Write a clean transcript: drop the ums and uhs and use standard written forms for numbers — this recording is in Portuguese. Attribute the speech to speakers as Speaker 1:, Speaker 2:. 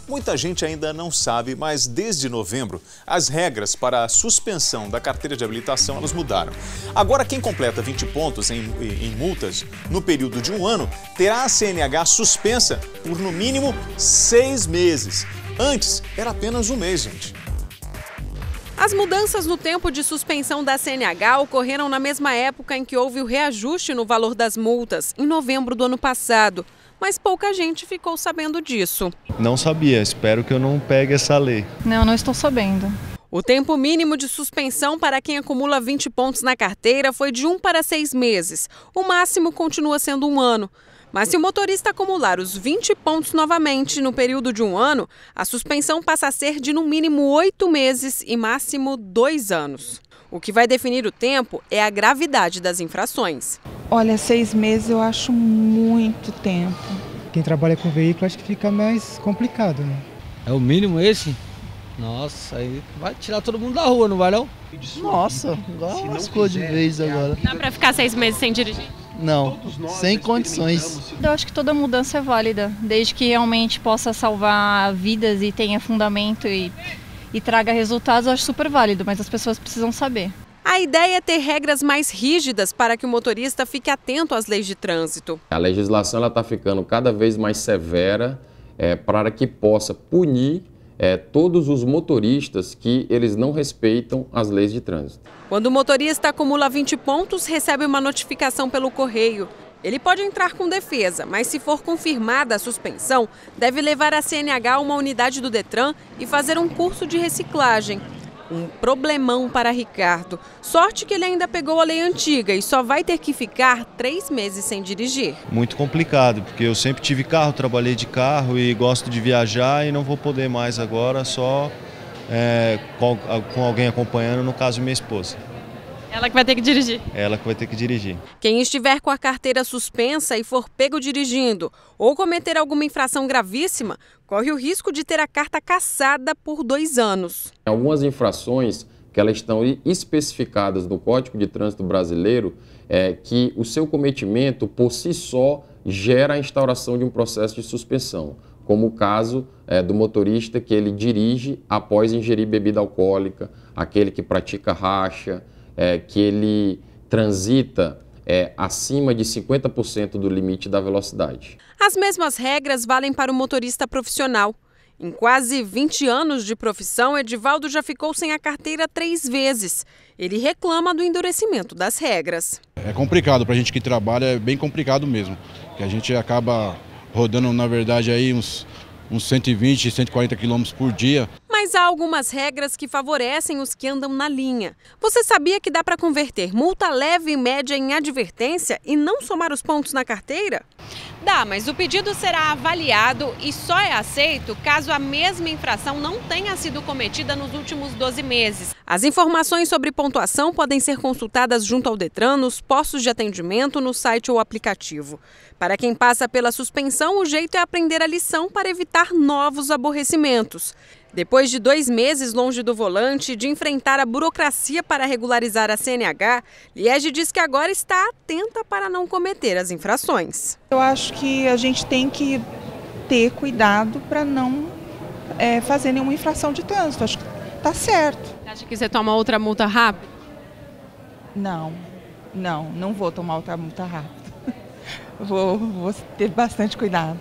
Speaker 1: Muita gente ainda não sabe, mas desde novembro, as regras para a suspensão da carteira de habilitação elas mudaram. Agora, quem completa 20 pontos em multas no período de um ano, terá a CNH suspensa por no mínimo 6 meses. Antes, era apenas um mês, gente.
Speaker 2: As mudanças no tempo de suspensão da CNH ocorreram na mesma época em que houve o reajuste no valor das multas, em novembro do ano passado. Mas pouca gente ficou sabendo disso.
Speaker 3: Não sabia, espero que eu não pegue essa lei.
Speaker 4: Não estou sabendo.
Speaker 2: O tempo mínimo de suspensão para quem acumula 20 pontos na carteira foi de 1 para 6 meses. O máximo continua sendo 1 ano. Mas se o motorista acumular os 20 pontos novamente no período de 1 ano, a suspensão passa a ser de no mínimo 8 meses e máximo 2 anos. O que vai definir o tempo é a gravidade das infrações.
Speaker 5: Olha, 6 meses eu acho muito tempo.
Speaker 6: Quem trabalha com veículo acho que fica mais complicado, né?
Speaker 7: É o mínimo esse? Nossa, aí vai tirar todo mundo da rua, não vai não?
Speaker 8: Nossa, lascou de vez agora.
Speaker 9: Dá pra ficar 6 meses sem dirigir?
Speaker 8: Não, sem condições.
Speaker 4: Eu acho que toda mudança é válida, desde que realmente possa salvar vidas e tenha fundamento e traga resultados, eu acho super válido, mas as pessoas precisam saber.
Speaker 2: A ideia é ter regras mais rígidas para que o motorista fique atento às leis de trânsito.
Speaker 10: A legislação está ficando cada vez mais severa para que possa punir todos os motoristas que eles não respeitam as leis de trânsito.
Speaker 2: Quando o motorista acumula 20 pontos, recebe uma notificação pelo correio. Ele pode entrar com defesa, mas se for confirmada a suspensão, deve levar a CNH a uma unidade do Detran e fazer um curso de reciclagem. Um problemão para Ricardo. Sorte que ele ainda pegou a lei antiga e só vai ter que ficar 3 meses sem dirigir.
Speaker 3: Muito complicado, porque eu sempre tive carro, trabalhei de carro e gosto de viajar e não vou poder mais agora, só com alguém acompanhando, no caso minha esposa.
Speaker 9: Ela que vai ter que dirigir.
Speaker 3: Ela que vai ter que dirigir.
Speaker 2: Quem estiver com a carteira suspensa e for pego dirigindo ou cometer alguma infração gravíssima, corre o risco de ter a carta cassada por 2 anos.
Speaker 10: Algumas infrações que elas estão especificadas no Código de Trânsito Brasileiro que o seu cometimento por si só gera a instauração de um processo de suspensão, como o caso do motorista que ele dirige após ingerir bebida alcoólica, aquele que pratica racha, que ele transita acima de 50% do limite da velocidade.
Speaker 2: As mesmas regras valem para o motorista profissional. Em quase 20 anos de profissão, Edivaldo já ficou sem a carteira 3 vezes. Ele reclama do endurecimento das regras.
Speaker 11: É complicado para a gente que trabalha, é bem complicado mesmo. Que a gente acaba rodando, na verdade, aí uns 120, 140 quilômetros por dia.
Speaker 2: Mas há algumas regras que favorecem os que andam na linha. Você sabia que dá para converter multa leve e média em advertência e não somar os pontos na carteira? Dá, mas o pedido será avaliado e só é aceito caso a mesma infração não tenha sido cometida nos últimos 12 meses. As informações sobre pontuação podem ser consultadas junto ao Detran, nos postos de atendimento, no site ou aplicativo. Para quem passa pela suspensão, o jeito é aprender a lição para evitar novos aborrecimentos. Depois de 2 meses longe do volante e de enfrentar a burocracia para regularizar a CNH, Liege diz que agora está atenta para não cometer as infrações.
Speaker 5: Eu acho que a gente tem que ter cuidado para não fazer nenhuma infração de trânsito. Acho que está certo.
Speaker 9: Acha que você toma outra multa rápido?
Speaker 5: Não vou tomar outra multa rápida. Vou ter bastante cuidado.